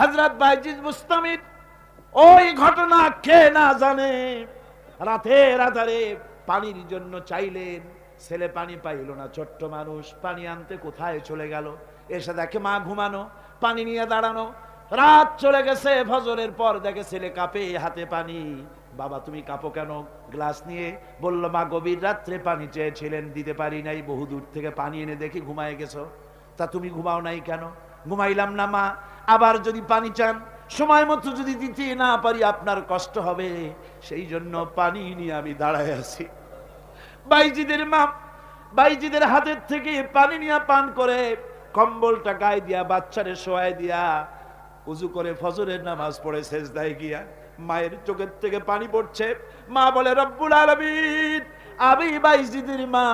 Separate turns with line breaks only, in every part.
হযরত বাইজিদ বুস্তামি ওই ঘটনা কে না জানে। রাতের আধারে পানির জন্য চাইলেন, ছেলে পানি পাইল না। ছোট্ট মানুষ পানি আনতে কোথায় চলে গেল, এসে দেখে মা ঘুমানো, পানি নিয়ে দাঁড়ানো। রাত চলে গেছে, ফজরের পর দেখে ছেলে কাঁপে, হাতে পানি। বাবা তুমি কাঁপো কেন? গ্লাস নিয়ে বলল, মা গভীর রাত্রে পানি চেয়েছিলেন, দিতে পারি নাই, বহু দূর থেকে পানি এনে দেখি ঘুমায় গেছো। তা তুমি ঘুমাও নাই কেন? ঘুমাইলাম না মা, আবার যদি পানি চান সময় মতো যদি দিতে না পারি আপনার কষ্ট হবে, সেই জন্য পানি নিয়ে আমি দাঁড়ায় আছি। বাইজিদের মা বাইজিদের হাতের থেকে পানি নিয়ে পান করে, কম্বলটা গায়ে দিয়া বাচ্চারে শোয়ায় দিয়া উজু করে ফজরের নামাজ পড়ে সেজদায় গিয়া মায়ের চোখের থেকে পানি পড়ছে। মা বলে, রব্বুল আলামিন, আমি বাইজিদের মা,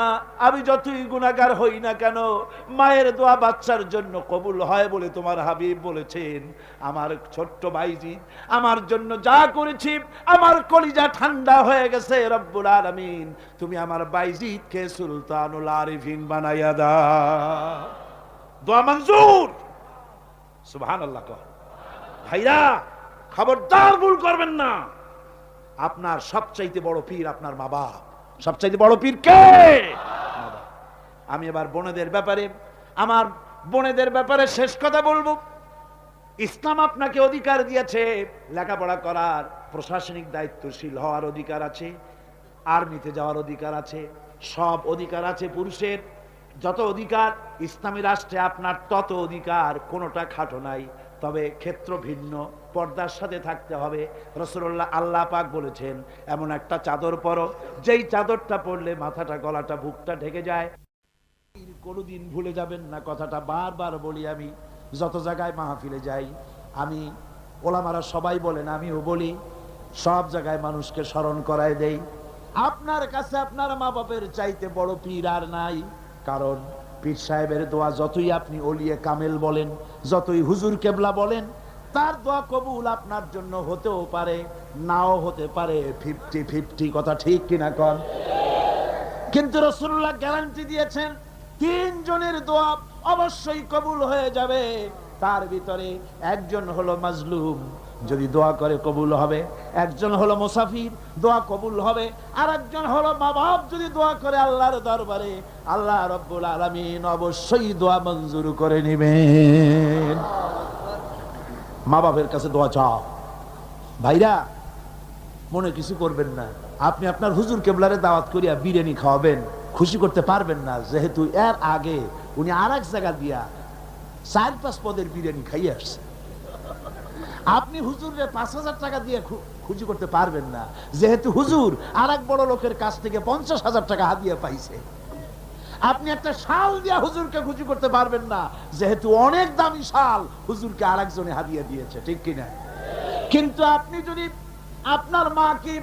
আমি যতই গুনাহগার হই না কেন, মায়ের দোয়া বাচ্চার জন্য কবুল হয় বলে তোমার হাবিব বলেছেন। আমার ছোট্ট বাইজিদ আমার জন্য যা করেছি, আমার কলিজা ঠান্ডা হয়ে গেছে। রব্বুল আলামিন, তুমি আমার বাইজিদকে সুলতানুল আরিফিন বানাইয়া দাও। দোয়া মঞ্জুর। সুবহানাল্লাহ। ভাইরা খবরদার ভুল করবেন না। আপনার সবচাইতে বড় পীর আপনার মা বাপ। সবচাইতে বড় পীর কে? আমি এবার বোনেদের ব্যাপারে, আমার বোনেদের ব্যাপারে শেষ কথা বলবো। ইসলাম আপনাকে অধিকার দিয়েছে লেখাপড়া করার, প্রশাসনিক দায়িত্বশীল হওয়ার অধিকার আছে, আর্মিতে যাওয়ার অধিকার আছে, সব অধিকার আছে পুরুষের। যত অধিকার ইসলামী রাষ্ট্রে আপনার তত অধিকার, কোনোটা খাটো নাই। তবে ক্ষেত্র ভিন্ন, পর্দার সাথে থাকতে হবে। রাসূলুল্লাহ আল্লাহ পাক বলেছেন, এমন একটা চাদর পরো যেই চাদরটা পরলে মাথাটা, গলাটা, বুকটা ঢেকে যায়। কোনোদিন ভুলে যাবেন না, কথাটা বারবার বলি আমি, যত জায়গায় মাহফিলে যাই আমি, ওলামারা সবাই বলেন, আমিও বলি, সব জায়গায় মানুষকে স্মরণ করায় দেই, আপনার কাছে আপনার মা বাপের চাইতে বড় পীর আর নাই। কারণ পীর সাহেবের দোয়া যতই আপনি ওলিয়ে কামেল বলেন, যতই হুজুর কেবলা বলেন, তার দোয়া কবুল আপনার জন্য হতেও পারে, নাও হতে পারে। 50-50 কথা ঠিক কিনা কন? কিন্তু রাসূলুল্লাহ গ্যারান্টি দিয়েছেন, 3 জনের দোয়া অবশ্যই কবুল হয়ে যাবে। তার ভিতরে একজন হলো মাজলুম, যদি দোয়া করে কবুল হবে। একজন হলো মুসাফির, দোয়া কবুল হবে। আর একজন হলো মা বাপ, যদি দোয়া করে আল্লাহর দরবারে, আল্লাহ রাব্বুল আলামিন অবশ্যই দোয়া মঞ্জুর করে নেবেন। মা বাপের কাছে দোয়া চাও। ভাইরা মনে কিছু করবেন না, আপনি আপনার হুজুর কেবলারে দাওয়াত করিয়া বিরিয়ানি খাওয়াবেন, খুশি করতে পারবেন না, যেহেতু এর আগে উনি আর এক জায়গা দিয়া 4-5 পদের বিরিয়ানি খাইয়ে আসছে। আপনি হুজুরে 5,000 টাকা দিয়ে খুশি করতে পারবেন না, যেহেতু হুজুর আর এক বড় লোকের কাছ থেকে 50,000 টাকা হাদিয়া পাইছে। আপনি একটা শাল দিয়া হুজুরকে খুশি করতে পারবেন না, যেহেতু অনেক দামি শাল হুজুরকে আর একজনে হাদিয়া দিয়েছে, ঠিক কিনা? কিন্তু আপনি যদি আপনার মাকে,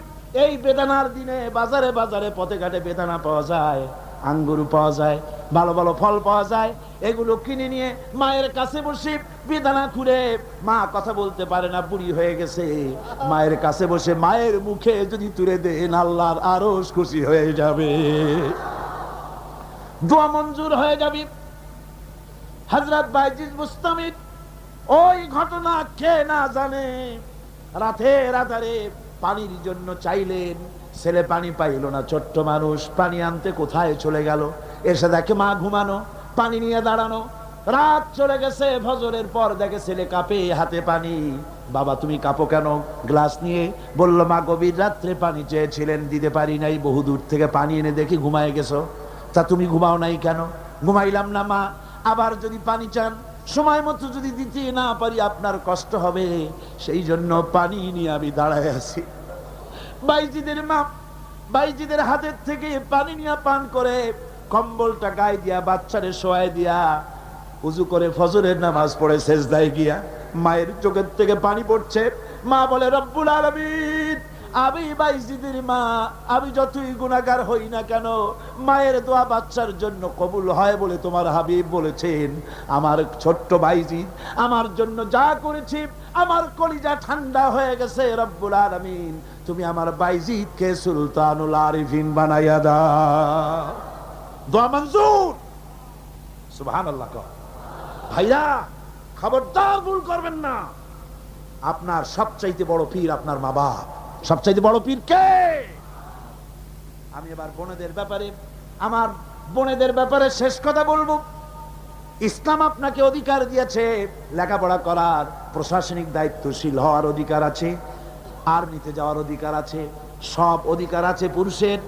এই বেদানার দিনে বাজারে বাজারে পথে ঘাটে বেদানা পাওয়া যায়, আঙ্গুর পাওয়া যায়, ভালো ভালো ফল পাওয়া যায়, এগুলো কিনে নিয়ে মায়ের কাছে বসে বেদানা খুঁড়ে, মা কথা বলতে পারে না, বুড়ি হয়ে গেছে, মায়ের কাছে বসে মায়ের মুখে যদি তুলে দেন, আল্লাহর আরশ খুশি হয়ে যাবে, দোয়া মঞ্জুর হয়ে যাবে। হযরত বাইজিদ বুস্তামি ওই ঘটনা কে না জানে। রাতের আধারে পানির জন্য চাইলেন, ছেলে পানি পাইল না। ছোট্ট মানুষ পানি আনতে কোথায় চলে গেল, এসে দেখে মা ঘুমানো, পানি নিয়ে দাঁড়ানো। রাত চলে গেছে, ফজরের পর দেখে ছেলে কাঁপে, হাতে পানি। বাবা তুমি কাঁপো কেন? গ্লাস নিয়ে বলল, মা গভীর রাত্রে পানি চেয়েছিলেন, দিতে পারি নাই, বহু দূর থেকে পানি এনে দেখি ঘুমায় গেছো। তা তুমি ঘুমাও নাই কেন? ঘুমাইলাম না মা, আবার যদি পানি চান সময় মতো যদি দিতে না পারি আপনার কষ্ট হবে, সেই জন্য পানি নিয়ে আমি দাঁড়ায় আছি। বাইজিদের মা বাইজিদের হাতের থেকে পানি নিয়ে পান করে, কম্বলটা গায়ে দিয়া বাচ্চারে শোয়ায় দিয়া উজু করে ফজরের নামাজ পড়ে সেজদায় গিয়া মায়ের চোখের থেকে পানি পড়ছে। মা বলে, রব্বুল আলামিন, আমি বাইজিদের মা, আমি যতই গুনাহগার হই না কেন, মায়ের দোয়া বাচ্চার জন্য কবুল হয় বলে তোমার হাবিব বলেছেন। আমার ছোট্ট বাইজিদ আমার জন্য যা করেছি, আমার কলিজা ঠান্ডা হয়ে গেছে। রব্বুল আলামিন, তুমি আমার বাইজিদকে সুলতানুল আরিফিন বানাইয়া দাও। দোয়া মঞ্জুর। সুবহানাল্লাহ। ভাইরা খবরদার ভুল করবেন না। আপনার সবচাইতে বড় পীর আপনার মা বাপ। সবচাইতে বড় পীর কে? আমি এবার বোনেদের ব্যাপারে, আমার বোনেদের ব্যাপারে শেষ কথা বলবো। ইসলাম আপনাকে অধিকার দিয়েছে লেখাপড়া করার, প্রশাসনিক দায়িত্বশীল হওয়ার অধিকার আছে, আর্মিতে যাওয়ার অধিকার আছে, সব অধিকার আছে পুরুষের।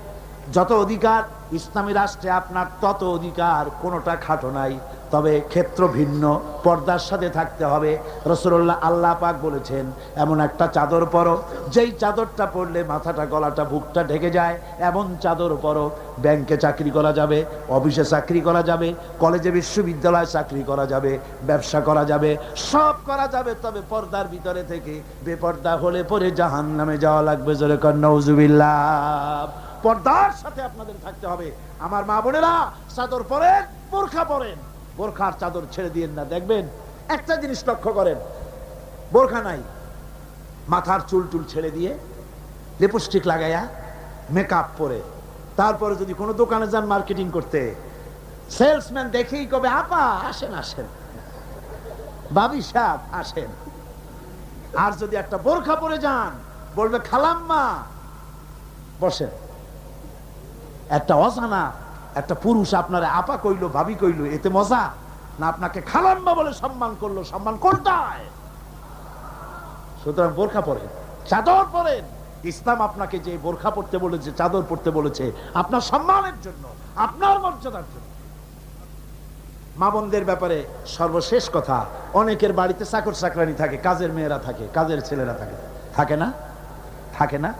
যত অধিকার ইসলামী রাষ্ট্রে আপনার তত অধিকার, কোনোটা খাটো নাই। তবে ক্ষেত্র ভিন্ন, পর্দার সাথে থাকতে হবে। রাসূলুল্লাহ আল্লাহ পাক বলেছেন এমন একটা চাদর পরো, যেই চাদরটা পরলে মাথাটা, গলাটা, বুকটা ঢেকে যায়, এমন চাদর পরো। ব্যাংকে চাকরি করা যাবে, অফিসে চাকরি করা যাবে, কলেজে বিশ্ববিদ্যালয়ে চাকরি করা যাবে, ব্যবসা করা যাবে, সব করা যাবে, তবে পর্দার ভিতরে থেকে। বেপর্দা হলে পরে জাহান্নামে যাওয়া লাগবে। জোরে কর নাউজুবিল্লাহ। পর্দার সাথে আপনাদের থাকতে হবে। আমার মা বোনেরা, চাদর পরেন, বোরখা পরেন, বোরখার চাদর ছেড়ে দিয়েন না। দেখবেন একটা জিনিস লক্ষ্য করেন, বোরখা নাই, মাথার চুল টুল ছেড়ে দিয়ে, লিপস্টিক লাগাইয়া, মেকআপ পরে, তারপরে যদি কোনো দোকানে যান মার্কেটিং করতে, সেলসম্যান দেখেই কবে আপা আসেন আসেন, ভাবি সাহেব আসেন। আর যদি একটা বোরখা পরে যান, বলবে খালাম্মা বসেন। একটা অজানা একটা পুরুষ আপনারা আপা কইলো, ভাবি কইলো, এতে মজা না? আপনাকে খালাম্মা বলে সম্মান করলো, সম্মান কোনটায়? সুতরাং বোরখা পরেন, চাদর পরেন। ইসলাম আপনাকে যে বোরখা পড়তে বলেছে, চাদর পড়তে বলেছে, আপনার সম্মানের জন্য, আপনার মর্যাদার জন্য। মা বোনদের ব্যাপারে সর্বশেষ কথা, অনেকের বাড়িতে চাকর চাকরানি থাকে, কাজের মেয়েরা থাকে, কাজের ছেলেরা থাকে, থাকে না? থাকে না?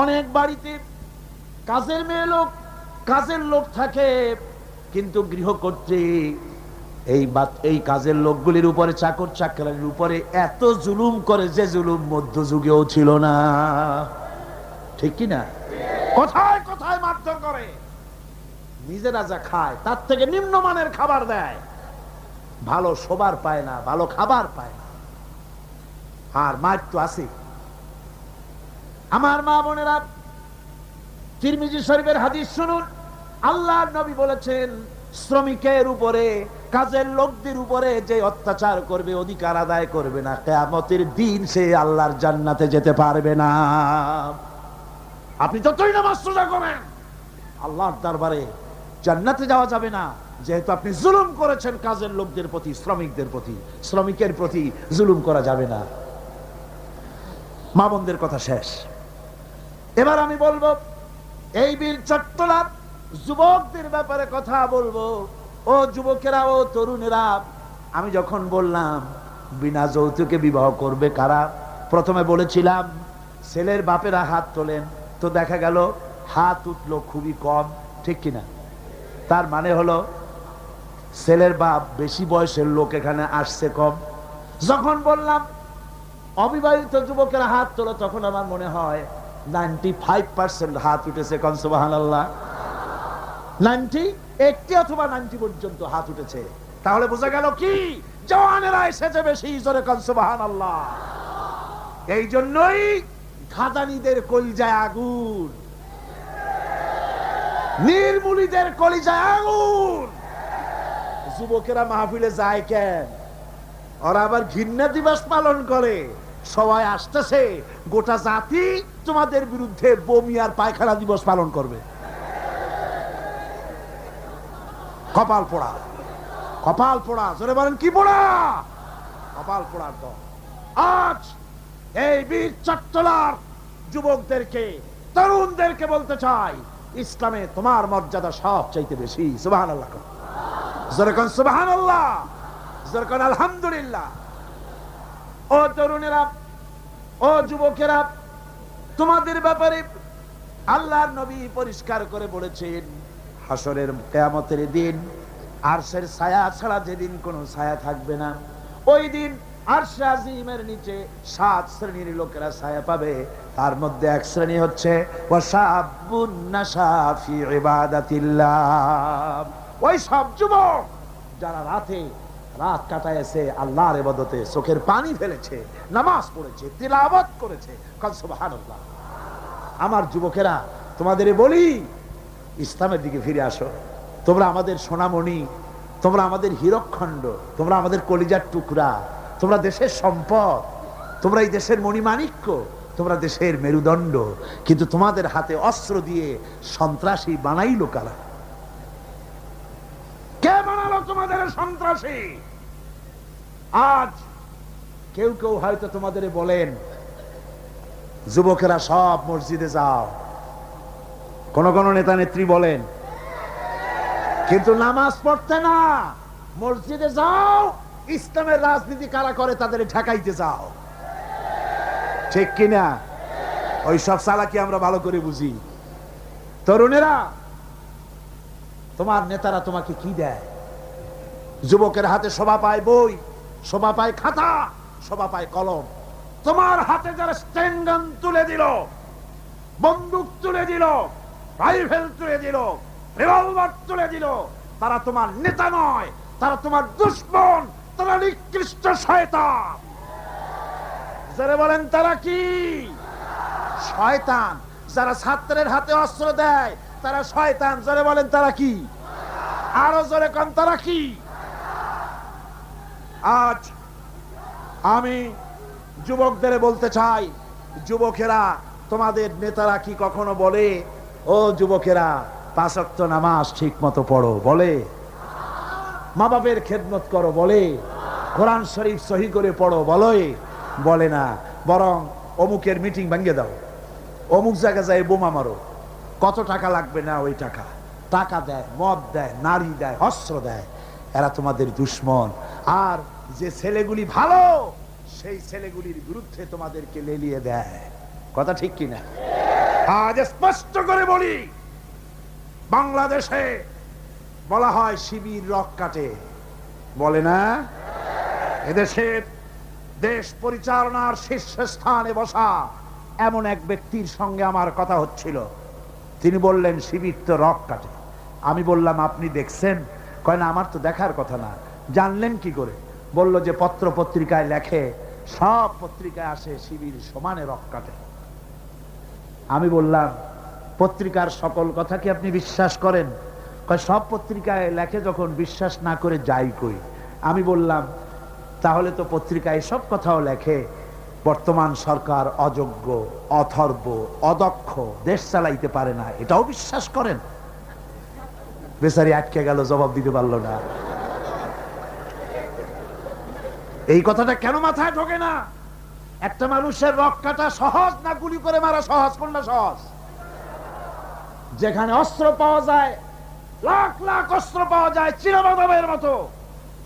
অনেক বাড়িতে কাজের মেয়ে লোক, কাজের লোক থাকে, কিন্তু গৃহকর্ত্রী এই কাজের লোকগুলির উপরে, চাকর চাকরানির উপরে এত জুলুম করে যে জুলুম মধ্যযুগেও ছিল না। ঠিক কি না? কোথায় কোথায় মারধর করে, নিজেরা যা খায় তার থেকে নিম্নমানের খাবার দেয়, ভালো শোবার পায় না, ভালো খাবার পায় না। আর মার তো আছে। আমার মা বোনেরা, তিরমিজি শরীফের হাদিস শুনুন। আল্লাহর নবী বলেছেন, শ্রমিকের উপরে, কাজের লোকদের উপরে যে অত্যাচার করবে, অধিকার আদায় করবে না, কিয়ামতের দিন সে আল্লাহর জান্নাতে যেতে পারবে না। আপনি যতই নামাজ রোজা করেন, আল্লাহর দরবারে জান্নাতে যাওয়া যাবে না, যেহেতু আপনি জুলুম করেছেন কাজের লোকদের প্রতি, শ্রমিকদের প্রতি। শ্রমিকের প্রতি জুলুম করা যাবে না। মা বোনদের কথা শেষ। এবার আমি বলবো, এই বীর চট্টলার যুবকদের ব্যাপারে কথা বলবো। ও যুবকেরা, ও তরুণেরা, আমি যখন বললাম বিনা যৌতুকে বিবাহ করবে কারা, প্রথমে বলেছিলাম ছেলের বাপেরা হাত তোলেন, তো দেখা গেল হাত উঠলো খুবই কম। ঠিক কিনা? তার মানে হলো ছেলের বাপ, বেশি বয়সের লোক এখানে আসছে কম। যখন বললাম অবিবাহিত যুবকেরা হাত তোলো, তখন আমার মনে হয় 95% হাত উঠেছে। কোন সুবহানাল্লাহ। 80 অথবা 90 পর্যন্ত হাত উঠেছে। তাহলে বোঝা গেল কি, জওয়ানেরা এসেছে বেশি। জোরে কোন সুবহানাল্লাহ। এই জন্যই ঘাদানিদের কলিজায় আগুন, নির্মূলীদের কলিজায় আগুন। যুবকেরা মাহফিলে যায় কেন? ওরা আবার ঘৃণা দিবস পালন করে। সবাই আসতেছে, গোটা জাতি তোমাদের বিরুদ্ধে বমি আর পায়খানা দিবস পালন করবে। কপাল পোড়া, কপাল পোড়া। জোরে বলেন কি পোড়া? কপাল পোড়ার দল। আজ এই বীর চট্টলার যুবকদেরকে, তরুণদেরকে বলতে চাই, ইসলামে তোমার মর্যাদা সবচাইতে বেশি। সুবহানাল্লাহ। জোরে কোন সুবহানাল্লাহ, জোরে কোন আলহামদুলিল্লাহ। ও তরুণেরা, ও যুবকেরা, তোমাদের ব্যাপারে আল্লাহর নবী পরিষ্কার করে বলেছেন, হাসরের কিয়ামতের দিন আরশের ছায়া ছাড়া যেদিন কোনো ছায়া থাকবে না, ওই দিন আরশে আজিমের নিচে 7 শ্রেণীর লোকেরা ছায়া পাবে। তার মধ্যে এক শ্রেণী হচ্ছে ওয়াশাবুন নাশা ফি ইবাদাতিল্লাহ। ওই সব যুবক যারা রাত কাটাইছে আল্লাহর ইবাদতে, চোখের পানি ফেলেছে, নামাজ পড়েছে, তিলাওয়াত করেছে। সুবহানাল্লাহ। আমার যুবকেরা, তোমাদের বলি, ইসলামের দিকে ফিরে আসো। তোমরা আমাদের সোনামণি, তোমরা আমাদের হীরকখণ্ড, তোমরা আমাদের কলিজার টুকরা। তোমরা দেশের সম্পদ, তোমরা এই দেশের মণিমাণিক্য, তোমরা দেশের মেরুদণ্ড, কিন্তু তোমাদের হাতে অস্ত্র দিয়ে সন্ত্রাসী বানাইলো কারা? কে বানালো তোমাদের সন্ত্রাসী? আজ কেউ কেউ হয়তো তোমাদের বলেন, যুবকেরা সব মসজিদে যাও, কোন কোন নেতা নেত্রী বলেন, কিন্তু নামাজ পড়তে না, মসজিদে যাও, ইসলামের রাজনীতি কারা করে তাদের ঠেকাইতে যাও। ঠিক কিনা? ওই সব চালাকি আমরা ভালো করে বুঝি। তরুণেরা, তোমার নেতারা তোমাকে কি দেয়? যুবকের হাতে শোভা পায় বই, শোভা পায় খাতা, শোভা পায় কলম। তোমার হাতে যারা স্ট্যান্ডগান তুলে দিল, বন্দুক তুলে দিল, রাইফেল তুলে দিল, রিভলভার তুলে দিল, তারা তোমার নেতা নয়, তারা তোমার দুশমন, তারা নিকৃষ্ট শয়তান। যারা বলেন তারা কি? শয়তান। যারা ছাত্রের হাতে অস্ত্র দেয় তারা শয়তান। যারা বলেন তারা কি? আরো জোরে কোন তারা কি? আজ আমি যুবকদের বলতে চাই, যুবকেরা, তোমাদের নেতারা কি কখনো বলে, ও যুবকেরা 5 ওয়াক্ত নামাজ ঠিক মতো পড়ো? বলে? মা বাপের খেদমত করো? বলে? কোরআন শরীফ সহি করে পড়ো? বলে না। বরং অমুকের মিটিং ভেঙে দাও, অমুক জায়গা যায় বোমা মারো, কত টাকা লাগবে না ওই টাকা দেয়, মদ দেয়, নারী দেয়, অস্ত্র দেয়। এরা তোমাদের দুশমন। আর যে ছেলেগুলি ভালো, সেই ছেলেগুলির বিরুদ্ধে তোমাদেরকে লেলিয়ে দেয়। কথা ঠিক কিনা? আজ স্পষ্ট করে বলি, বাংলাদেশে বলা হয় শিবির রক কাটে, বলে না? এদেশের দেশ পরিচালনার শীর্ষস্থানে বসা এমন এক ব্যক্তির সঙ্গে আমার কথা হচ্ছিল। তিনি বললেন, শিবির তো রক কাটে। আমি বললাম, আপনি দেখছেন? কয় না, আমার তো দেখার কথা না। জানলেন কি করে? বলল যে পত্র পত্রিকায় লেখে, সব পত্রিকায় আসে শিবির সমানে রক কাটে। আমি বললাম, পত্রিকার সকল কথা কি আপনি বিশ্বাস করেন? কয় সব পত্রিকায় লেখে যখন বিশ্বাস না করে যাই কই। আমি বললাম, তাহলে তো পত্রিকায় সব কথাও লেখে বর্তমান সরকার অযোগ্য, অথর্ব, অদক্ষ, দেশ চালাইতে পারে না, এটাও বিশ্বাস করেন? বেচারি আটকে গেল, জবাব দিতে পারলো না। এই কথাটা কেন মাথায় ঢোকে না? একটা মানুষের রক কাটা সহজ না গুলি করে মারা সহজ? কোনটা সহজ? যেখানে অস্ত্র পাওয়া যায়, লাখ লাখ অস্ত্র পাওয়া যায় চিরবাদবের মতো,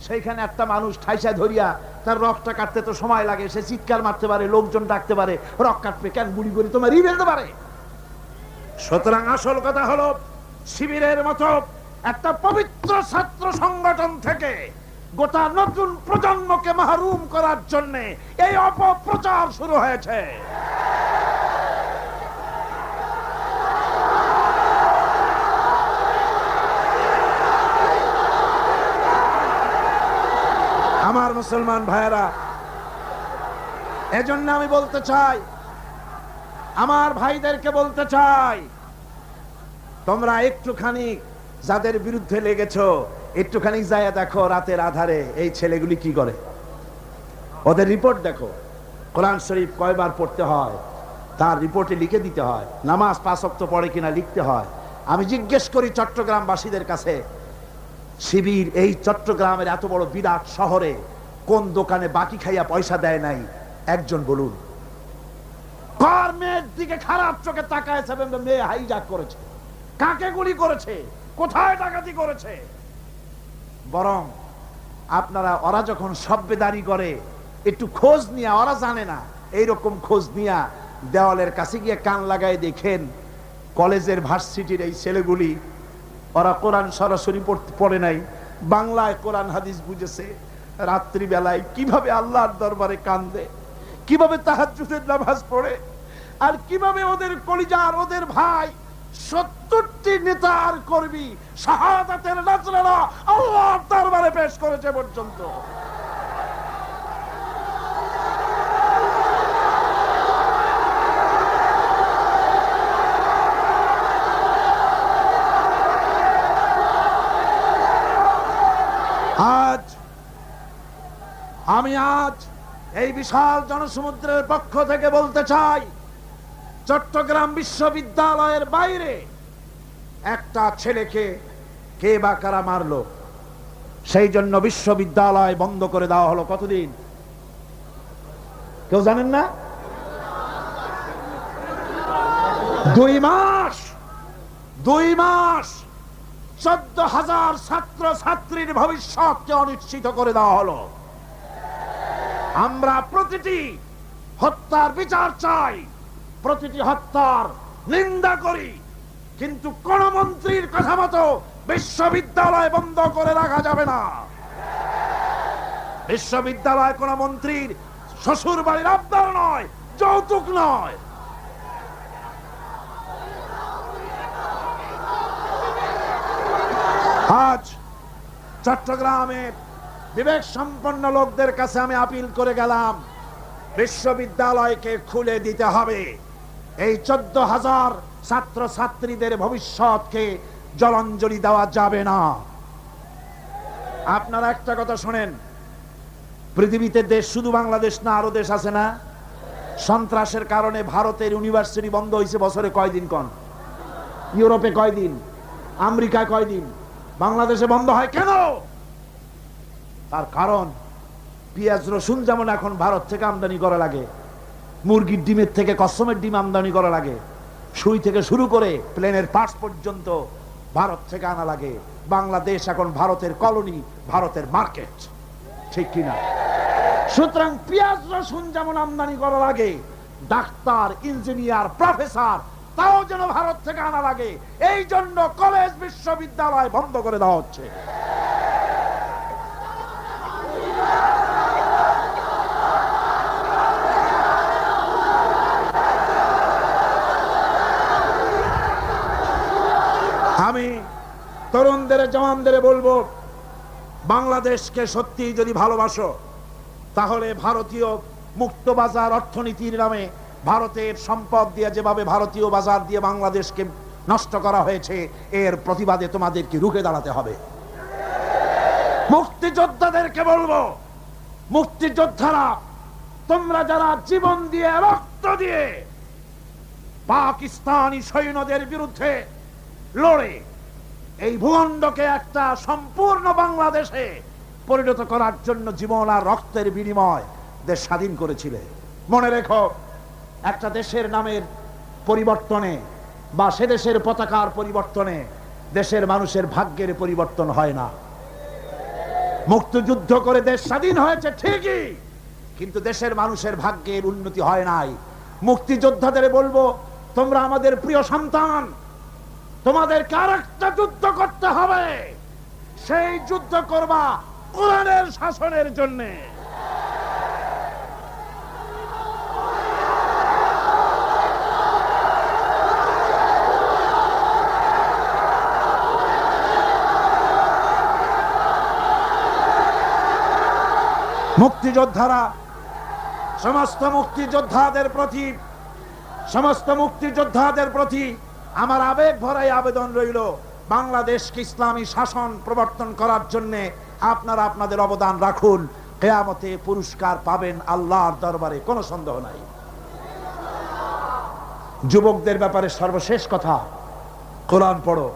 সেইখানে একটা মানুষ ঠাইসা ধরিয়া তার রকটা কাটতে তো সময় লাগে। সে চিৎকার মারতে পারে, লোকজন ডাকতে পারে, রক কাটবে কেন? গুলি করে তোমার ফেলতে পারে। সুতরাং আসল কথা হলো, শিবিরের মতো একটা পবিত্র ছাত্র সংগঠন থেকে গোটা নতুন প্রজন্মকে মাহরুম করার জন্য এই অপপ্রচার শুরু হয়েছে। আমার মুসলমান ভাইয়েরা, এজন্য আমি বলতে চাই, আমার ভাইদেরকে বলতে চাই, তোমরা একটুখানি যাদের বিরুদ্ধে লেগেছো, একটুখানি যায় দেখো রাতের আধারে এই ছেলেগুলি কি করে। ওদের রিপোর্ট দেখো, কোরআন শরীফ কয়বার পড়তে হয় তার রিপোর্টে লিখে দিতে হয়, নামাজ 5 ওয়াক্ত পড়ে কিনা লিখতে হয়। আমি জিজ্ঞেস করি চট্টগ্রামবাসীদের কাছে, শিবির এই চট্টগ্রামের এত বড় বিরাট শহরে কোন দোকানে বাকি খাইয়া পয়সা দেয় নাই? একজন বলুন। কার মেয়ের দিকে খারাপ চোখে তাকায়ছে? মেয়ে হাইজাক করেছে, কাকে গুলি করেছে, কোথায় ডাকাতি করেছে? বরং আপনারা, ওরা যখন সভ্যদারি করে একটু খোঁজ নিয়ে, ওরা জানে না, এইরকম খোঁজ নিয়ে দেওয়ালের কাছে গিয়ে কান লাগায় দেখেন, কলেজের ভার্সিটির এই ছেলেগুলি, ওরা কোরআন সরাসরি পড়ে নাই, বাংলায় কোরআন হাদিস বুঝেছে, রাত্রি বেলায় কিভাবে আল্লাহর দরবারে কান্দে, কিভাবে তাহাজ্জুদের নামাজ পড়ে, আর কিভাবে ওদের কলিজার, ওদের ভাই 70টি নেতা আর কর্মী শাহাদাতের নাজরানা আল্লাহর দরবারে পেশ করেছে পর্যন্ত। আমি আজ এই বিশাল জনসমুদ্রের পক্ষ থেকে বলতে চাই, চট্টগ্রাম বিশ্ববিদ্যালয়ের বাইরে একটা ছেলেকে কে বা কারা মারলো, সেই জন্য বিশ্ববিদ্যালয় বন্ধ করে দেওয়া হলো। কতদিন কেউ জানেন না? 2 মাস। 2 মাস 14,000 ছাত্র ছাত্রীর ভবিষ্যৎকে অনিশ্চিত করে দেওয়া হলো। আমরা প্রতিটি হত্যার বিচার চাই, প্রতিটি হত্যার নিন্দা করি, কিন্তু কোন মন্ত্রীর কথা মতো বিশ্ববিদ্যালয় বন্ধ করে রাখা যাবে না। বিশ্ববিদ্যালয় কোন মন্ত্রীর শ্বশুর বাড়ির আবদার নয়, যৌতুক নয়। আজ চট্টগ্রামে বিবেক সম্পন্ন লোকদের কাছে আমি আপিল করে গেলাম, বিশ্ববিদ্যালয়কে খুলে দিতে হবে। এই 14,000 ছাত্র ছাত্রীদের ভবিষ্যৎকে জলাঞ্জলি দেওয়া যাবে না। আপনারা একটা কথা শোনেন, পৃথিবীতে দেশ শুধু বাংলাদেশ না, আরো দেশ আছে না? সন্ত্রাসের কারণে ভারতের ইউনিভার্সিটি বন্ধ হয়েছে বছরে কয়দিন? কোন ইউরোপে কয়দিন? আমেরিকায় কয়দিন? বাংলাদেশে বন্ধ হয় কেন? তার কারণ পেঁয়াজ রসুন যেমন এখন ভারত থেকে আমদানি করা লাগে, মুরগির ডিমের থেকে কসমের ডিম আমদানি করা লাগে, সুই থেকে শুরু করে প্লেনের পার্টস পর্যন্ত ভারত থেকে আনা লাগে। বাংলাদেশ এখন ভারতের কলোনি, ভারতের মার্কেট, ঠিক কিনা? সুতরাং পেঁয়াজ রসুন যেমন আমদানি করা লাগে, ডাক্তার, ইঞ্জিনিয়ার, প্রফেসর তাও যেন ভারত থেকে আনা লাগে। এই জন্য কলেজ বিশ্ববিদ্যালয় বন্ধ করে দেওয়া হচ্ছে। আমি তরুণদের, জওয়ানদের বলবো, বাংলাদেশকে সত্যি যদি ভালোবাসো তাহলে ভারতীয় মুক্ত বাজার অর্থনীতির নামে ভারতের সম্পদ দিয়ে যেভাবে ভারতীয় বাজার দিয়ে বাংলাদেশকে নষ্ট করা হয়েছে, এর প্রতিবাদে তোমাদেরকে রুখে দাঁড়াতে হবে। মুক্তিযোদ্ধাদেরকে বলবো, মুক্তিযোদ্ধারা তোমরা যারা জীবন দিয়ে, রক্ত দিয়ে পাকিস্তানি সৈন্যদের বিরুদ্ধে লড়ে এই ভূখণ্ডকে একটা সম্পূর্ণ বাংলাদেশে পরিণত করার জন্য জীবন আর রক্তের বিনিময় দেশ স্বাধীন করেছিলে, মনে রেখো, একটা দেশের নামের পরিবর্তনে বা সে দেশের পতাকার পরিবর্তনে দেশের মানুষের ভাগ্যের পরিবর্তন হয় না। মুক্তিযুদ্ধ করে দেশ স্বাধীন হয়েছে ঠিকই, কিন্তু দেশের মানুষের ভাগ্যের উন্নতি হয় নাই। মুক্তিযোদ্ধাদের বলবো, তোমরা আমাদের প্রিয় সন্তান, তোমাদেরকে আরেকটা যুদ্ধ করতে হবে। সেই যুদ্ধ করবা কোরআনের শাসনের জন্য। মুক্তিযোদ্ধারা, সমস্ত মুক্তিযোদ্ধাদের প্রতি আমার আবেগ ভরাই আবেদন রইল, বাংলাদেশকে ইসলামী শাসন প্রবর্তন করার জন্য আপনারা আপনাদের অবদান রাখুন। কিয়ামতে পুরস্কার পাবেন আল্লাহর দরবারে, কোনো সন্দেহ নাই। যুবকদের ব্যাপারে সর্বশেষ কথা, কোরআন পড়ো,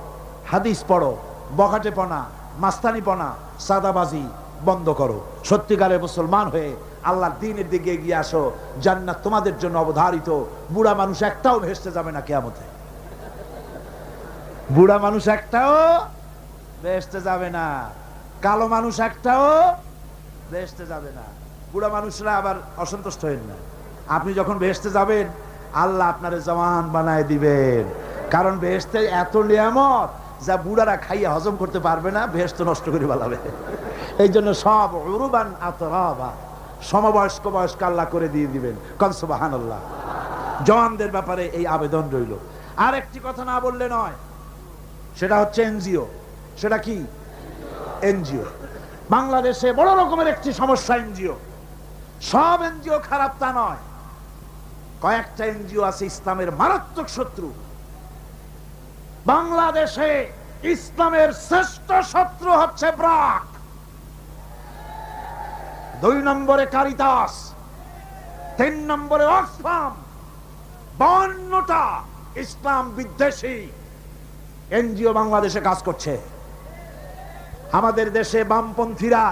হাদিস পড়ো, বখাটেপনা, মাস্তানিপনা, সাদাবাজি বন্ধ করো। সত্যিকারের মুসলমান হয়ে আল্লাহর দ্বীনের দিকে এগিয়ে আসো। জান্নাত তোমাদের জন্য অবধারিত। বুড়া মানুষ একটাও ভেস্তে যাবে না কিয়ামতে। বুড়া মানুষ একটাও ভেস্তে যাবে না, কালো মানুষ একটাও ভেস্তে যাবে না। বুড়া মানুষরা আবার অসন্তুষ্ট হবেন না। আপনি যখন ভেস্তে যাবেন, আল্লাহ আপনারে জওয়ান বানায় দিবেন। কারণ বেহেশতে এত নিয়ামত যা বুড়ারা খাইয়া হজম করতে পারবে না, বেহেশত নষ্ট করে ফেলাবে। এই জন্য সব উরুবান আতরাবা, সমবয়স্ক বয়স্ক আল্লাহ করে দিয়ে দিবেন। কাল সুবহানাল্লাহ। জওয়ানদের ব্যাপারে এই আবেদন রইল। আর একটি কথা না বললে নয়, সেটা হচ্ছে এনজিও। সেটা কি? এনজিও। বাংলাদেশে বড় রকমের একটি সমস্যা এনজিও। সব এনজিও খারাপ তা নয়, কয়েকটা এনজিও আছে ইসলামের মারাত্মক শত্রু। বাংলাদেশে ইসলামের শ্রেষ্ঠ শত্রু হচ্ছে ব্র্যাক। 2 নম্বরে কারিতাস, 3 নম্বরে অক্সফাম। 52টা ইসলাম বিদ্বেষী এনজিও বাংলাদেশে কাজ করছে। আমাদের দেশে বামপন্থীরা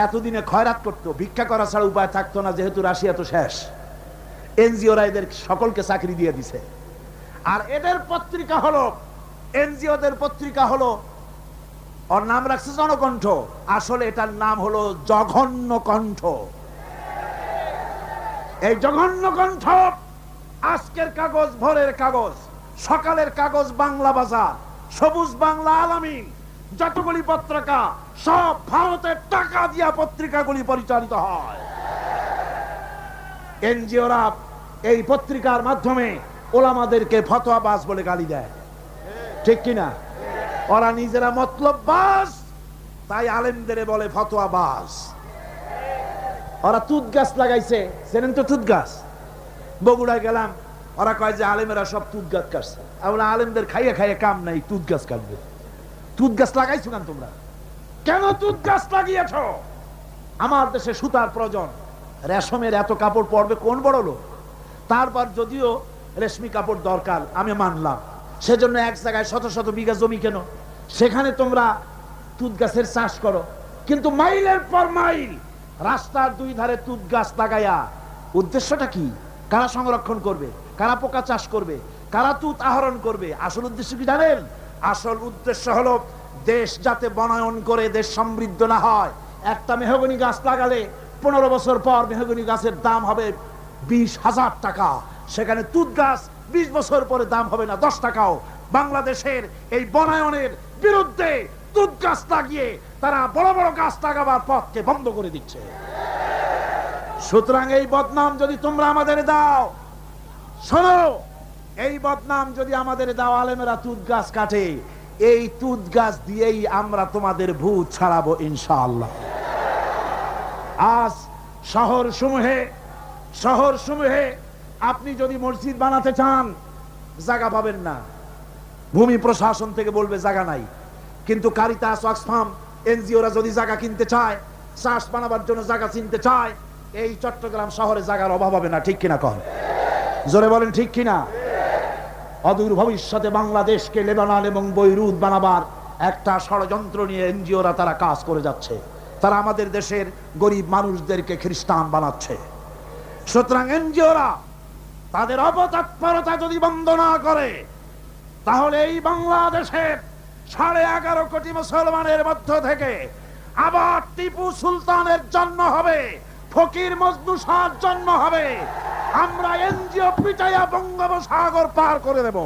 এতদিনে খয়রাত করত, ভিক্ষা করা ছাড়া উপায় থাকতো না, যেহেতু রাশিয়া তো শেষ। এনজিওরা এদের সকলকে চাকরি দিয়ে দিছে। আর এদের পত্রিকা হলো, এনজিওদের পত্রিকা হলো, ওর নাম রাখছে জনকণ্ঠ, আসলে এটার নাম হলো জঘন্য কণ্ঠ। এই জঘন্য কণ্ঠ আজকের কাগজ, ভোরের কাগজ, সকালের কাগজ, বাংলা বাজার, সবুজ বাংলা, আলামিন, যতগুলি পত্রিকা সব ভারতের টাকা দিয়া পত্রিকাগুলি পরিচালিত হয়। এনজিওরা এই পত্রিকার মাধ্যমে ওলামাদেরকে ফতোয়াবাজ বলে গালি দেয়, ঠিক কিনা? ওরা নিজেরা মতলববাজ, তাই আলেমদের বলে ফতোয়াবাজ। ওরা তুত গাছ লাগাইছে, জানেন তো তুত গাছ? বগুড়ায় গেলাম, ওরা কয় যে আলেমেরা সব তুত গাছ কাটছে। আমরা আলেমদের খাইয়ে খাইয়ে কাম নাই, তুত গাছ কাটবে। তুত গাছ লাগাইছো কেন তোমরা? কেন তুত গাছ লাগিয়েছ? আমার দেশে সুতার প্রয়োজন, রেশমের এত কাপড় পরবে কোন বড় লোক? তারপর যদিও রেশমি কাপড় দরকার, আমি মানলাম, সেজন্য এক জায়গায় শত শত বিঘা জমি কেন, সেখানে তোমরা তুত গাছের চাষ করো। কিন্তু মাইলের পর মাইল রাস্তার 2 ধারে তুত গাছ লাগাইয়া উদ্দেশ্যটা কি? কারা সংরক্ষণ করবে? কারা পোকা চাষ করবে? কারা তুত আহরণ করবে? আসল উদ্দেশ্য কি জানেন? আসল উদ্দেশ্য হলো দেশ যাতে বনায়ন করে দেশ সমৃদ্ধ না হয়। একটা মেহগনি গাছ লাগালে 15 বছর পর মেহগনি গাছের দাম হবে 20,000 টাকা, সেখানে তুত গাছ 20 বছর পরে দাম হবে না 10 টাকাও। বাংলাদেশের এই বনায়নের বিরুদ্ধে তুত গাছ লাগিয়ে তারা বড় বড় গাছ লাগাবার পথকে বন্ধ করে দিচ্ছে। সুতরাং এই বদনাম যদি তোমরা আমাদের দাও, শোনো, এই বদনাম যদি আমাদের দাও, আলেমেরা তুত গাছ কাটে, এই তুত গাছ দিয়েই আমরা তোমাদের ভূত ছাড়াবো ইনশাআল্লাহ। আজ শহর সমূহে আপনি যদি মসজিদ বানাতে চান, জায়গা পাবেন না, ভূমি প্রশাসন থেকে বলবে জায়গা নাই। কিন্তু কারিতাস, অক্সফাম, এনজিওরা যদি জায়গা কিনতে চায়, চাষ বানাবার জন্য জায়গা কিনতে চায়, এই চট্টগ্রাম শহরে জায়গার অভাব হবে না, ঠিক কিনা কন? জোরে বলেন ঠিক কিনা? অদূর ভবিষ্যতে বাংলাদেশকে লেবানন এবং বৈরুত বানাবার একটা ষড়যন্ত্র নিয়ে এনজিওরা তারা কাজ করে যাচ্ছে। তারা আমাদের দেশের গরিব মানুষদেরকে খ্রিস্টান বানাচ্ছে। সুতরাং এনজিওরা তাদের অপতৎপরতা যদি বন্ধ না করে, তাহলে এই বাংলাদেশের 11.5 কোটি মুসলমানের মধ্য থেকে আবার টিপু সুলতানের জন্ম হবে, ফকির মজনু শাহর জন্ম হবে। আমরা এনজিও পিটাইয়া বঙ্গোপসাগর পার করে দেব।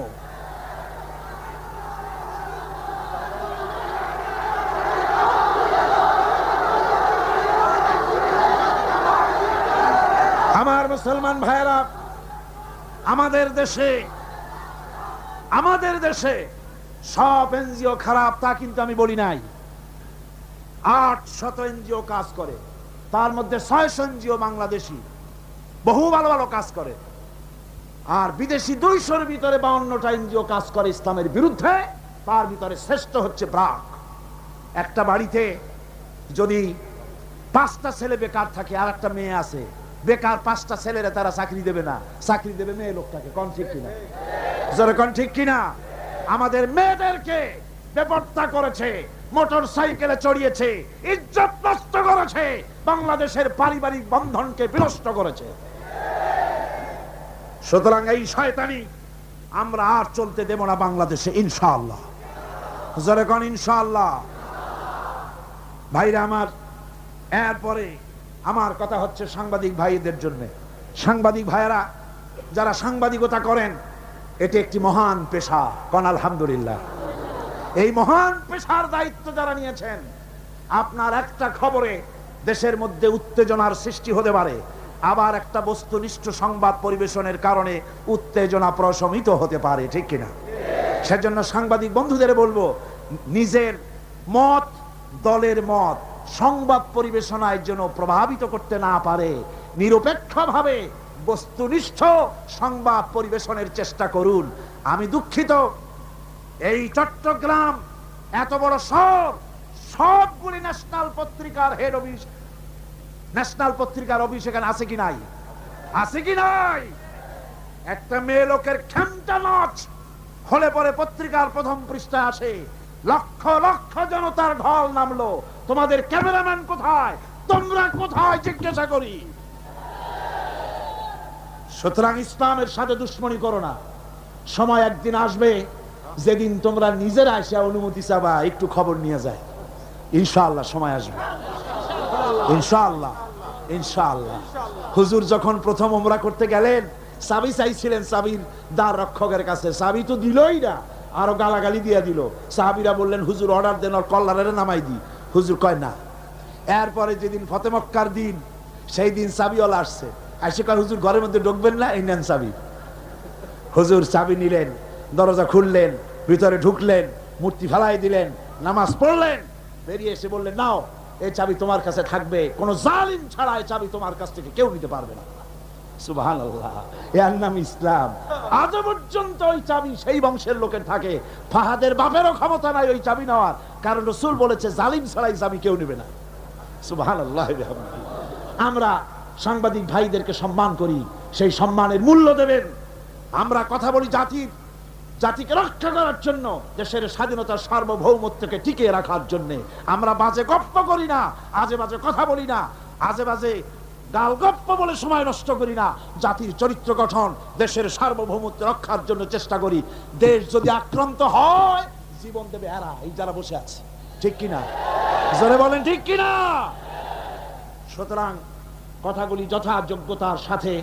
আমার মুসলমান ভাইয়েরা, আমাদের দেশে সব এনজিও খারাপ তা কিন্তু আমি বলি নাই। 800 এনজিও কাজ করে, তার মধ্যে 600 এনজিও বাংলাদেশি, বহু ভালো ভালো কাজ করে। আর বিদেশি 200-র ভিতরে 52টা এনজিও কাজ করে ইসলামের বিরুদ্ধে। তার ভিতরে শ্রেষ্ঠ হচ্ছে ব্রাক। একটা বাড়িতে যদি 5টা ছেলে বেকার থাকে আর একটা মেয়ে আছে, বেকার 5টা ছেলেরা তারা চাকরি দেবে না, চাকরি দেবে মেয়ে লোকটাকে। কোন ঠিক কিনা? জোরে কোন ঠিক কিনা? আমাদের মেয়েদেরকে বেপরদা করেছে, মোটর সাইকেলে চড়িয়েছে, ইজ্জত নষ্ট করেছে, বাংলাদেশের পারিবারিক বন্ধনকে বিনষ্ট করেছে। সুতরাং এই শয়তানি আমরা আর চলতে দেব না বাংলাদেশে ইনশাআল্লাহ। জোরে কোন ইনশাআল্লাহ। ভাইরা আমার, এরপরে আমার কথা হচ্ছে সাংবাদিক ভাইদের জন্য। সাংবাদিক ভাইরা যারা সাংবাদিকতা করেন, এটি একটি মহান পেশা। কোন আলহামদুলিল্লাহ। এই মহান পেশার দায়িত্ব যারা নিয়েছেন, আপনার একটা খবরে দেশের মধ্যে উত্তেজনার সৃষ্টি হতে পারে, আবার একটা বস্তুনিষ্ঠ সংবাদ পরিবেশনের কারণে উত্তেজনা প্রশমিত হতে পারে, ঠিক কিনা? সেজন্য সাংবাদিক বন্ধুদের বলবো, নিজের মত, দলের মত সংবাদ পরিবেশনায় যেন প্রভাবিত করতে না পারে, নিরপেক্ষভাবে বস্তুনিষ্ঠ সংবাদ পরিবেশনের চেষ্টা করুন। আমি দুঃখিত, এই চট্টগ্রাম এত বড় শহর, সবগুলি ন্যাশনাল পত্রিকার হেড অফিস ন্যাশনাল পত্রিকার অফিস এখানে আছে কি নাই? আছে কি নাই? একটা মেয়ে লোকের খেমটা নাচ হলে পরে পত্রিকার প্রথম পৃষ্ঠায় আসে, লক্ষ লক্ষ জনতার ঢল নামলো, তোমাদের ক্যামেরাম্যান কোথায়, তোমরা কোথায় জিজ্ঞাসা করি। সুতরাং ইসলামের সাথে দুশ্মনী করো না। সময় একদিন আসবে যেদিন তোমরা নিজেরা এসে অনুমতি চাবা একটু খবর নিয়ে যায়। ইনশাআল্লাহ সময় আসবে, ইনশাআল্লাহ, ইনশাআল্লাহ। হুজুর যখন প্রথম উমরা করতে গেলেন, চাবি চাইছিলেন চাবির দ্বার রক্ষকের কাছে, চাবি তো দিলই না, আরো গালাগালি দিয়ে দিল। সাহাবীরা বললেন হুজুর অর্ডার দেন, ওর কল্লারে নামাই দি। হুজুর কয় না। এরপরে যেদিন ফতে মক্কার দিন, সেই দিন চাবিওয়ালা আসছে, এসে কয় হুজুর ঘরের মধ্যে ঢুকবেন না, এই নেন চাবি। হুজুর চাবি নিলেন, দরজা খুললেন, ভিতরে ঢুকলেন, মূর্তি ফেলাই দিলেন, নামাজ পড়লেন, বেরিয়ে এসে বললেন নাও এই চাবি তোমার কাছে থাকবে, কোন জালিম ছাড়া এই চাবি তোমার কাছ থেকে কেউ নিতে পারবে না। সুবহানাল্লাহ, এর নাম ইসলাম। আজ পর্যন্ত ওই চাবি সেই বংশের লোকের থাকে। ফাহাদের বাপেরও ক্ষমতা নাই ওই চাবি নেওয়ার, কারণ রাসূল বলেছে জালিম ছাড়া এই চাবি কেউ নেবে না। সুবহানাল্লাহ। আমরা সাংবাদিক ভাইদেরকে সম্মান করি, সেই সম্মানের মূল্য দেবেন। আমরা কথা বলি জাতিকে রক্ষা করার জন্য, দেশের স্বাধীনতার সার্বভৌমত্বকে টিকিয়ে রাখার জন্য। আমরা বাজে গপ্প করি না, আজে বাজে কথা বলি না, আজে বাজে গাল গপ্প বলে সময় নষ্ট করি না। জাতির চরিত্র গঠন, দেশের সার্বভৌমত্ব রক্ষার জন্য চেষ্টা করি। দেশ যদি আক্রান্ত হয় জীবন দেবে এরা, এই যারা বসে আছে, ঠিক কিনা? জোরে বলেন ঠিক কিনা? সুতরাং কথাগুলি যথাযোগ্যতার সাথে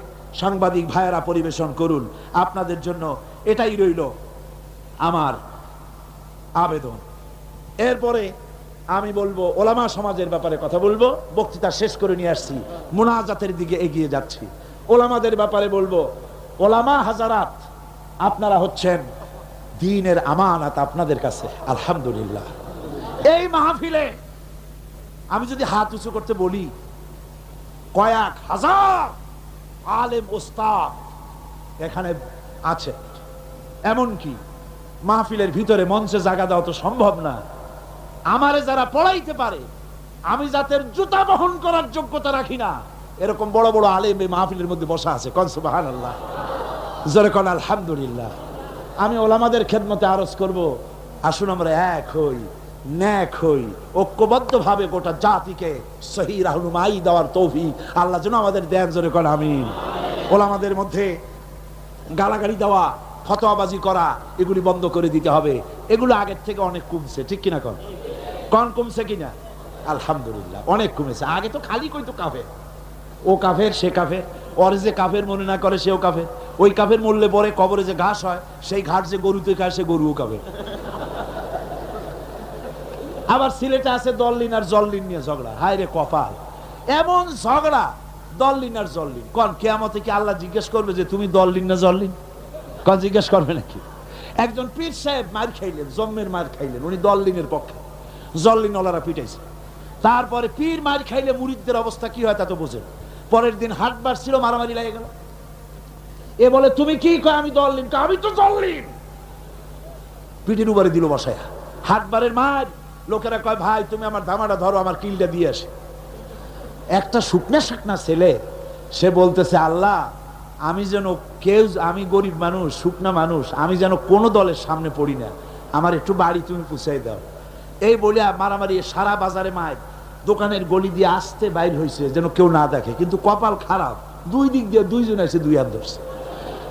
সাংবাদিক ভাইয়েরা পরিবেশন করুন। আপনাদের জন্য এটাই রইল আমার আবেদন। এরপরে আমি বলবো ওলামা সমাজের ব্যাপারে কথা বলবো। বক্তৃতা শেষ করে নিয়ে আসছি, মুনাজাতের দিকে এগিয়ে যাচ্ছি। ওলামাদের ব্যাপারে বলবো, ওলামা হাজারাত, আপনারা হচ্ছেন দ্বীনের আমানত আপনাদের কাছে। আলহামদুলিল্লাহ, এই মাহফিলে আমি যদি হাত উঁচু করতে বলি, কয়েক হাজার আলেম ওস্তাদ এখানে আছে। এমনকি মাহফিলের ভিতরে মঞ্চে জায়গা দেওয়া তো সম্ভব না। আমারে যারা পড়াইতে পারে, আমি যাদের জুতা বহন করার যোগ্যতা রাখি না, এরকম বড় বড় আলেম এই মাহফিলের মধ্যে বসা আছে। কোন সুবহানাল্লাহ, জোরে কোন আলহামদুলিল্লাহ। আমি ওলামাদের খেদমতে আরজ করব, আসুন আমরা এক হই, ন্যাক হই, ঐক্যবদ্ধ ভাবে গোটা জাতিকে সহি রাহনুমাই দেওয়ার তৌফিক আল্লাহ যেন আমাদের দেন। জোরে কোন আমিন। ওলামাদের মধ্যে গালাগালি দেওয়া, ফতোয়াবাজি করা, এগুলি বন্ধ করে দিতে হবে। এগুলো আগের থেকে অনেক কমছে, ঠিক কিনা? কোন কমছে কিনা? আলহামদুলিল্লাহ, অনেক কমেছে। আগে তো খালি কইতো কাফের, ও কাফের, সে কাফের, ওর যে কাফের মনে না করে সেও কাফের, ওই কাফের মরলে পরে কবরে যে ঘাস হয় সেই ঘাস যে গরুতে খায় সে গরুও কাফের। আবার সিলেটে আছে দল্লিন আর জল্লিন নিয়ে ঝগড়া। হায় রে কপাল, এমন ঝগড়া দল্লিন আর জল্লিন। কোন কিয়ামতে কি আল্লাহ জিজ্ঞেস করবে যে তুমি দল্লিন না জল্লিন? কোন জিজ্ঞেস করবে নাকি? একজন পীর সাহেব মার খাইলেন, জম্মের মার খাইলেন, উনি দল্লিনের পক্ষে, জল্লিন ওলারা পিটাইছে। তারপরে পীর মার খাইলে মুরিদদের অবস্থা কি হয় তা তো বোঝেন। পরের দিন হাট বার ছিল, মারামারি লেগে গেল। এ বলে তুমি কি কয়? আমি দল্লিন। আমি তো জল্লিন। পিঠের উপরে দিল বসায়া। হাটবারের মার। লোকেরা কয় ভাই তুমি আমার ধামাটা ধরো, আমার কিলটা দিয়ে আসে। একটা শুকনা শাকনা ছেলে, সে বলতেছে আল্লাহ আমি যেন কেউ, আমি গরিব মানুষ, শুকনা মানুষ, আমি যেন কোনো দলের সামনে পড়ি না, আমার একটু বাড়ি তুমি পুষাই দাও। এই বলে মারামারি সারা বাজারে মায়ের দোকানের গলি দিয়ে আসতে বাইর হয়েছে যেন কেউ না দেখে। কিন্তু কপাল খারাপ, দুই দিক দিয়ে দুইজন এসে দুই হাত ধরছে।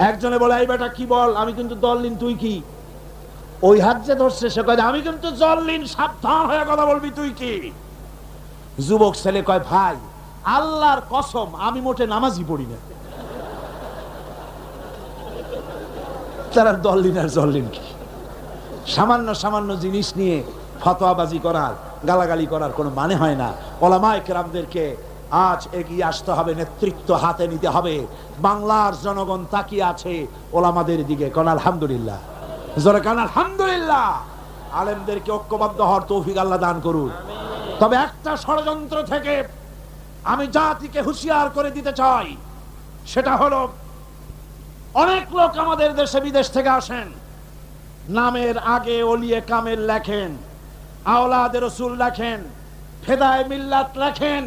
একজনে বলে এই বেটা কি বল, আমি কিন্তু দল্লিন, তুই কি? ওই হাত যে ধরছে সে কয় আমি কিন্তু জল্লিন, সাবধান হয়ে কথা বলবি, তুই কি? যুবক ছেলে কয় ভাই আল্লাহর কসম আমি মোটে নামাজই পড়ি না। তারা দল্লিন আর জল্লিন কি? সামান্য সামান্য জিনিস নিয়ে ফতোয়াবাজি করার, গালাগালি করার কোনো মানে হয় না। ওলামায়ে কেরামদেরকে আজ এগিয়ে আসতে হবে, নেতৃত্ব হাতে নিতে হবে। বাংলার জনগণ তাকিয়ে আছে ওলামাদের দিকে। কোন আলহামদুলিল্লাহ, জোরে কোন আলহামদুলিল্লাহ। আলেমদেরকে ঐক্যবদ্ধ হওয়ার তৌফিক আল্লাহ দান করুন। তবে একটা ষড়যন্ত্র থেকে আমি জাতিকে হুঁশিয়ার করে দিতে চাই, সেটা হলো অনেক লোক আমাদের দেশে বিদেশ থেকে আসেন, নামের আগে ওলিয়ে কামেল লেখেন, আওলাদে রসুল লেখেন, ফেদায়ে মিল্লাত লেখেন,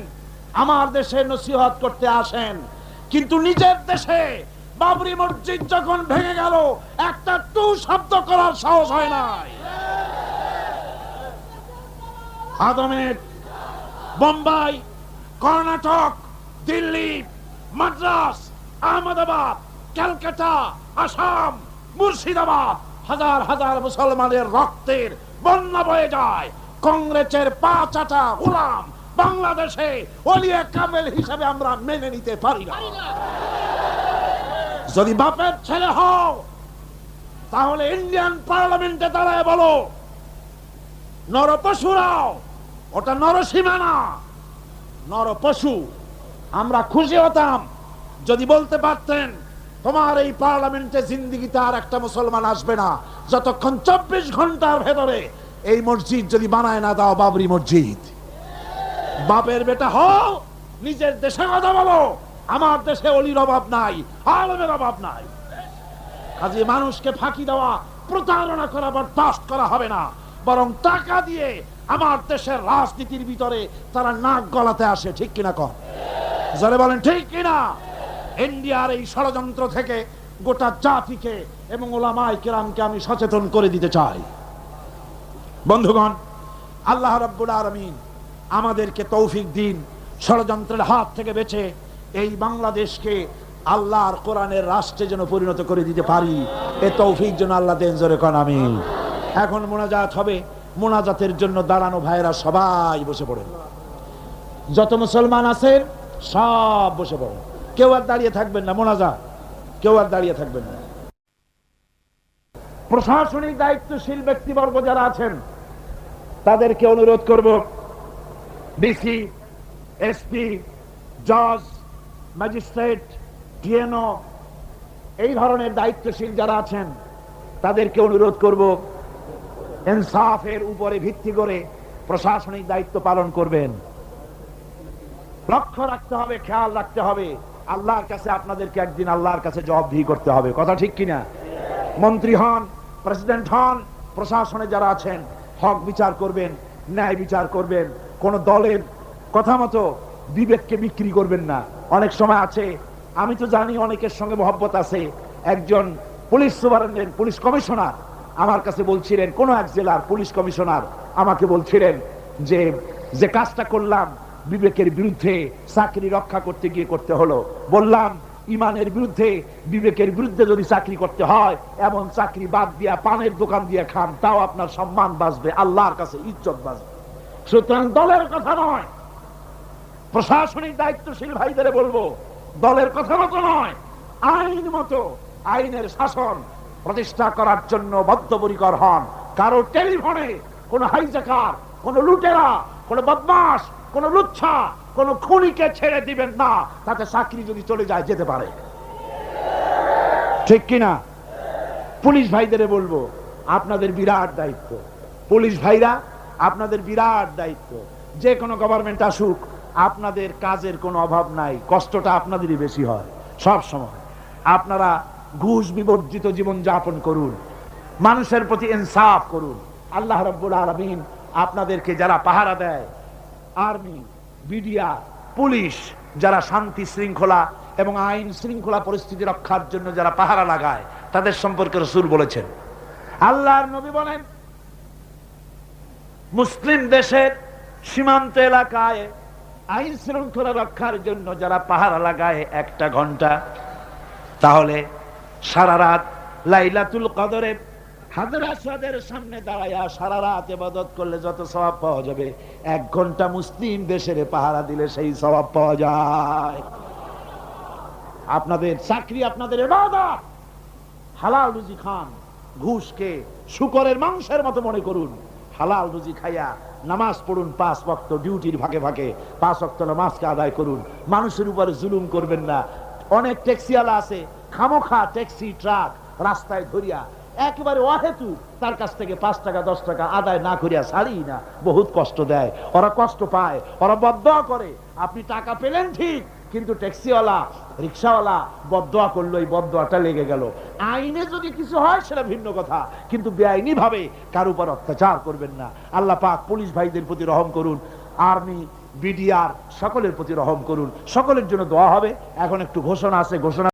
আমার দেশে নসিহত করতে আসেন, কিন্তু নিজের দেশে বাবরি মসজিদ যখন ভেঙে গেল একটা টু শব্দ করার সাহস হয় নাই। আদমের বোম্বাই, কর্ণাটক, দিল্লি, মাদ্রাস, আহমেদাবাদ, ক্যালকাটা, আসাম, মুর্শিদাবাদ, হাজার হাজার মুসলমানের রক্তের বন্যা বয়ে যায়। কংগ্রেসের পাঁচাটা গোলাম বাংলাদেশে ওলিয়ে কামেল হিসেবে আমরা মেনে নিতে পারি না। যদি বাপের ছেলে হও তাহলে ইন্ডিয়ান পার্লামেন্টে দাঁড়ায় বলো নরপশুরাও, ওটা নরসীমা না, নরপশু। আমরা খুশি হতাম যদি বলতে পারতেন তোমার এই পার্লামেন্টে জিন্দিগিতে আর একটা মুসলমান আসবে না যতক্ষণ 24 ঘন্টার ভেতরে এই মসজিদ যদি বানায় না দাও বাবরি মসজিদ। বাপের বেটা হও, নিজের দেশে কথা বলো। আমার দেশে অলির অভাব নাই, আলমের অভাব নাই। কাজে মানুষকে ফাঁকি দেওয়া, প্রতারণা করা বরদাস্ত করা হবে না, বরং টাকা দিয়ে আমার দেশের রাজনীতির ভিতরে তারা নাক গলাতে আসে। ঠিক কিনা কর, জোরে বলেন ঠিক কিনা? ইন্ডিয়ার এই ষড়যন্ত্র থেকে গোটা জাতিকে এবং উলামায়ে কেরামকে আমি সচেতন করে দিতে চাই। বন্ধুগণ, আল্লাহ রাব্বুল আলামিন আমাদেরকে তৌফিক দিন ষড়যন্ত্রের হাত থেকে বেঁচে এই বাংলাদেশকে আল্লাহর কোরআনের রাষ্ট্রে যেন পরিণত করে দিতে পারি। এ তৌফিক যেন আল্লাহ দেন, জোরে কোন আমিন। এখন মোনাজাত হবে। মোনাজাতের জন্য দাঁড়ানো ভাইরা সবাই বসে পড়েন। যত মুসলমান আছেন সব বসে পড়েন, কেউ আর দাঁড়িয়ে থাকবেন না। মোনাজাত, কেউ আর দাঁড়িয়ে থাকবেন না। প্রশাসনিক দায়িত্বশীল ব্যক্তিবর্গ যারা আছেন তাদেরকে অনুরোধ করব, ডিসি, এসপি, জজ, ম্যাজিস্ট্রেট, ডিএনও, এই ধরনের দায়িত্বশীল যারা আছেন তাদেরকে অনুরোধ করব ইনসাফের উপরে ভিত্তি করে প্রশাসনিক দায়িত্ব পালন করবেন। লক্ষ্য রাখতে হবে, খেয়াল রাখতে হবে, আল্লাহর কাছে আপনাদেরকে একদিন আল্লাহর কাছে জবাবদিহি করতে হবে। কথা ঠিক কিনা? মন্ত্রী হন, প্রেসিডেন্ট হন, প্রশাসনে যারা আছেন হক বিচার করবেন, ন্যায় বিচার করবেন। কোন দলের কথা মতো বিবেককে বিক্রি করবেন না। অনেক সময় আছে, আমি তো জানি অনেকের সঙ্গে মহব্বত আছে, একজন পুলিশ সুপারিনটেন্ডেন্ট, পুলিশ কমিশনার আমার কাছে বলছিলেন, কোন এক জেলার পুলিশ কমিশনার আমাকে বলছিলেন যে যে কাজটা করলাম বিবেকের বিরুদ্ধে, চাকরি রক্ষা করতে গিয়ে করতে হলো। বললাম, ইমানের বিরুদ্ধে, বিবেকের বিরুদ্ধে যদি চাকরি করতে হয়, এমন চাকরি বাদ দিয়া পানের দোকান দিয়ে খান, তাও আপনার সম্মান বাঁচবে, আল্লাহর কাছে ইজ্জত বাঁচবে। সুতরাং দলের কথা নয়, প্রশাসনিক দায়িত্বশীল ভাইদের বলবো, দলের কথা মতো নয়, আইন মতো, আইনের শাসন প্রতিষ্ঠা করার জন্য বদ্ধপরিকর হন। কারো টেলিফোনে কোন হাইজাকার, কোন লুটেরা, কোন বদমাশ, কোন লুচ্ছা, কোন খুনিকে ছেড়ে দিবেন না। তাতে চাকরি যদি চলে যায় যেতে পারে। ঠিক কিনা? পুলিশ ভাইদের বলবো, আপনাদের বিরাট দায়িত্ব। পুলিশ ভাইরা, আপনাদের বিরাট দায়িত্ব। যে কোনো গভর্নমেন্ট আসুক, আপনাদের কাজের কোনো অভাব নাই, কষ্টটা আপনাদেরই বেশি হয় সব সময়। আপনারা ঘুষ বিবর্জিত জীবন যাপন করুন, মানুষের প্রতি ইনসাফ করুন। আল্লাহ রাব্বুল আলামিন আপনাদেরকে যারা পাহারা দেয়, আর্মি, বিডিআ, পুলিশ, যারা শান্তি শৃঙ্খলা এবং আইন শৃঙ্খলা পরিস্থিতি রক্ষার জন্য যারা পাহারা লাগায়, তাদের সম্পর্কে রাসূল বলেছেন, আল্লাহর নবী বলেন, মুসলিম দেশের সীমান্ত এলাকায় আইন শৃঙ্খলা রক্ষার জন্য যারা পাহারা লাগায় 1 ঘন্টা, তাহলে সারা রাত লাইলাতুল কদরে হাজর আসওয়াদের সামনে দাঁড়ায়া সারা রাত ইবাদত করলে যত সওয়াব পাওয়া যাবে, 1 ঘন্টা মুসলিম দেশের পাহারা দিলে সেই সওয়াব পাওয়া যায়। আপনাদের চাকরি, আপনাদের ইবাদত, হালাল রুজি খান, ঘুষকে শুকরের মাংসের মতো মনে করুন। হালাল রুজি খাইয়া নামাজ পড়ুন, 5 ওয়াক্ত ডিউটির ফাঁকে ফাঁকে 5 ওয়াক্ত নামাজকে আদায় করুন। মানুষের উপরে জুলুম করবেন না। অনেক ট্যাক্সিওয়ালা আছে, খামোখা ট্যাক্সি ট্রাক রাস্তায় ধরিয়া একেবারে অহেতু তার কাছ থেকে 5 টাকা 10 টাকা আদায় না করিয়া ছাড়ি না, বহুত কষ্ট দেয়। ওরা কষ্ট পায়, ওরা বদদোয়া করে। আপনি টাকা পেলেন ঠিক, কিন্তু ট্যাক্সিওয়ালা, রিক্সাওয়ালা বদদোয়া করলো, এই বদদোয়াটা লেগে গেল। আইনে যদি কিছু হয় সেটা ভিন্ন কথা, কিন্তু বেআইনি ভাবে কার উপর অত্যাচার করবেন না। আল্লাহ পাক পুলিশ ভাইদের প্রতি রহম করুন, আর্মি, বিডিআর সকলের প্রতি রহম করুন। সকলের জন্য দোয়া হবে। এখন একটু ঘোষণা আছে, ঘোষণা